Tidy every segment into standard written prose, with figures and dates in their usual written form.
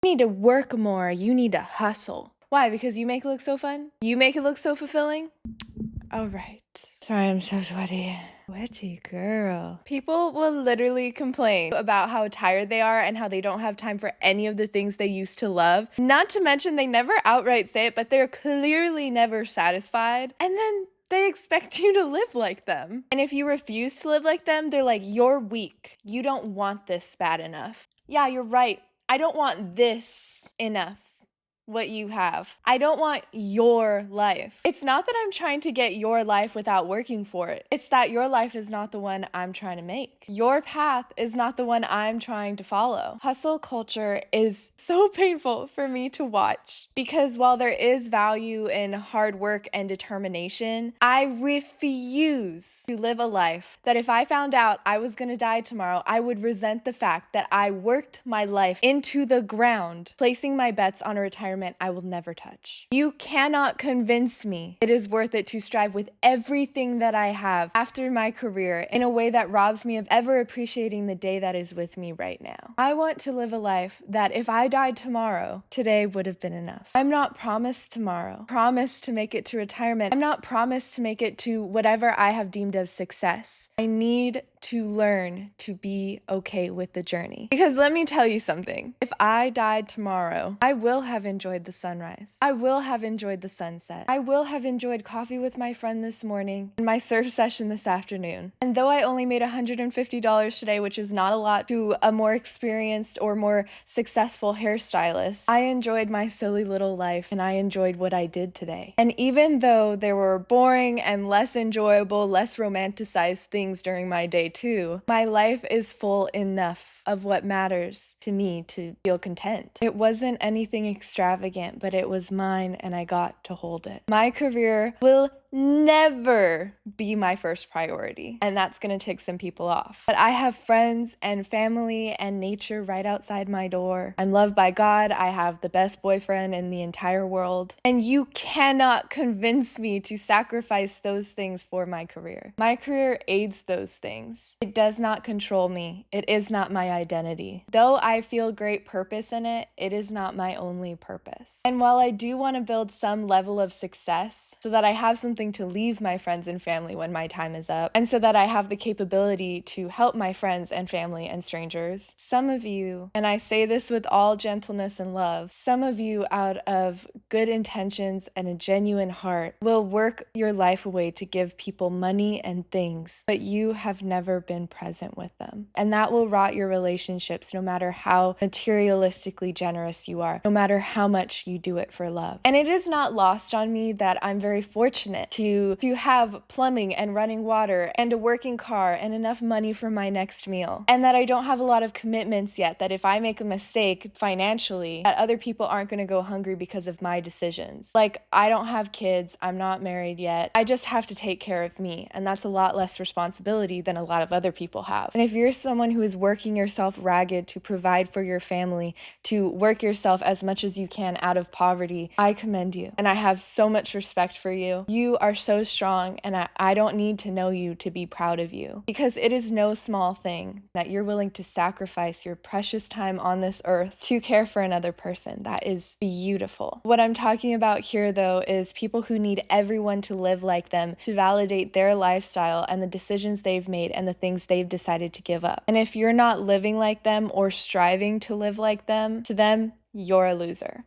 You need to work more. You need to hustle. Why? Because you make it look so fun? You make it look so fulfilling? All right. Sorry, I'm so sweaty. Sweaty girl. People will literally complain about how tired they are and how they don't have time for any of the things they used to love. Not to mention they never outright say it, but they're clearly never satisfied. And then they expect you to live like them. And if you refuse to live like them, they're like, you're weak. You don't want this bad enough. Yeah, you're right. I don't want this enough. What you have. I don't want your life. It's not that I'm trying to get your life without working for it. It's that your life is not the one I'm trying to make. Your path is not the one I'm trying to follow. Hustle culture is so painful for me to watch because while there is value in hard work and determination, I refuse to live a life that if I found out I was gonna die tomorrow, I would resent the fact that I worked my life into the ground, placing my bets on a retirement I will never touch. You cannot convince me it is worth it to strive with everything that I have after my career in a way that robs me of ever appreciating the day that is with me right now. I want to live a life that if I died tomorrow, today would have been enough. I'm not promised tomorrow, promised to make it to retirement. I'm not promised to make it to whatever I have deemed as success. I need to learn to be okay with the journey. Because let me tell you something. If I died tomorrow, I will have enjoyed the sunrise. I will have enjoyed the sunset. I will have enjoyed coffee with my friend this morning and my surf session this afternoon. And though I only made $150 today, which is not a lot to a more experienced or more successful hairstylist, I enjoyed my silly little life and I enjoyed what I did today. And even though there were boring and less enjoyable, less romanticized things during my day too, my life is full enough of what matters to me to feel content. It wasn't anything extravagant, but it was mine and I got to hold it. My career will never be my first priority, and that's gonna tick some people off. But I have friends and family and nature right outside my door. I'm loved by God. I have the best boyfriend in the entire world, and you cannot convince me to sacrifice those things for my career. My career aids those things. It does not control me. It is not my identity. Though I feel great purpose in it, it is not my only purpose. And while I do want to build some level of success so that I have something to leave my friends and family when my time is up, and so that I have the capability to help my friends and family and strangers, some of you, and I say this with all gentleness and love, some of you out of good intentions and a genuine heart will work your life away to give people money and things, but you have never been present with them. And that will rot your relationships no matter how materialistically generous you are, no matter how much you do it for love. And it is not lost on me that I'm very fortunate to have plumbing and running water and a working car and enough money for my next meal. And that I don't have a lot of commitments yet, that if I make a mistake financially, that other people aren't going to go hungry because of my decisions. Like, I don't have kids, I'm not married yet. I just have to take care of me. And that's a lot less responsibility than a lot of other people have. And if you're someone who is working yourself ragged to provide for your family, to work yourself as much as you can out of poverty, I commend you. And I have so much respect for you. You are so strong, and I don't need to know you to be proud of you, because it is no small thing that you're willing to sacrifice your precious time on this earth to care for another person. That is beautiful. What I'm talking about here, though, is people who need everyone to live like them to validate their lifestyle and the decisions they've made and the things they've decided to give up. And if you're not living like them or striving to live like them, to them, you're a loser.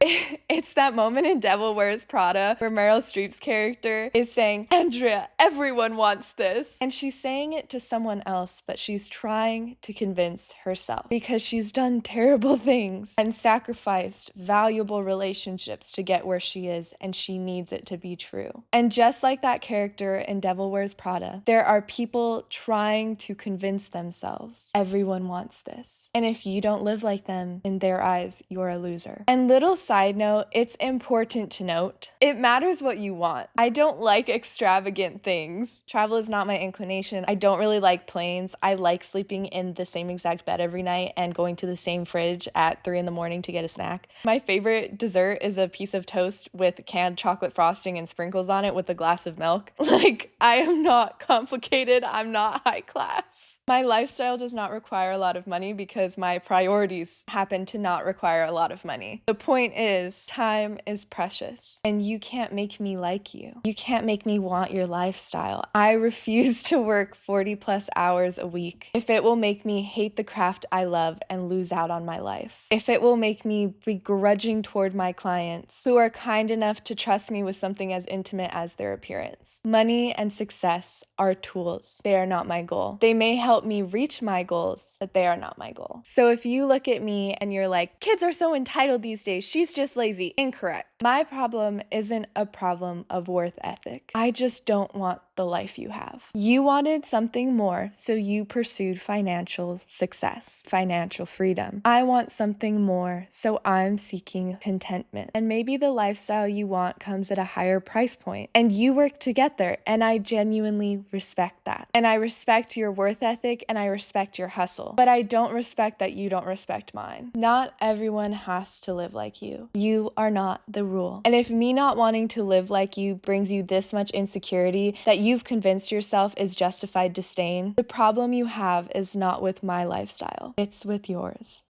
It's that moment in Devil Wears Prada where Meryl Streep's character is saying, Andrea, everyone wants this. And she's saying it to someone else, but she's trying to convince herself because she's done terrible things and sacrificed valuable relationships to get where she is, and she needs it to be true. And just like that character in Devil Wears Prada, there are people trying to convince themselves everyone wants this. And if you don't live like them, in their eyes, you're a loser. And little side note, it's important to note, it matters what you want. I don't like extravagant things. Travel is not my inclination. I don't really like planes. I like sleeping in the same exact bed every night and going to the same fridge at 3 a.m. to get a snack. My favorite dessert is a piece of toast with canned chocolate frosting and sprinkles on it with a glass of milk. Like, I am not complicated. I'm not high class. My lifestyle does not require a lot of money because my priorities happen to not require a lot of of money. The point is, time is precious, and you can't make me like you. You can't make me want your lifestyle. I refuse to work 40 plus hours a week if it will make me hate the craft I love and lose out on my life. If it will make me begrudging toward my clients who are kind enough to trust me with something as intimate as their appearance. Money and success are tools. They are not my goal. They may help me reach my goals, but they are not my goal. So if you look at me and you're like, kids are so entitled these days, she's just lazy. Incorrect. My problem isn't a problem of worth ethic. I just don't want the life you have. You wanted something more, so you pursued financial success, financial freedom. I want something more, so I'm seeking contentment. And maybe the lifestyle you want comes at a higher price point, and you work to get there, and I genuinely respect that. And I respect your worth ethic, and I respect your hustle. But I don't respect that you don't respect mine. Not everyone has to live like you. You are not the rule. And if me not wanting to live like you brings you this much insecurity that you've convinced yourself is justified disdain, the problem you have is not with my lifestyle. It's with yours.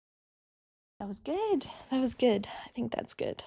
That was good. That was good. I think that's good.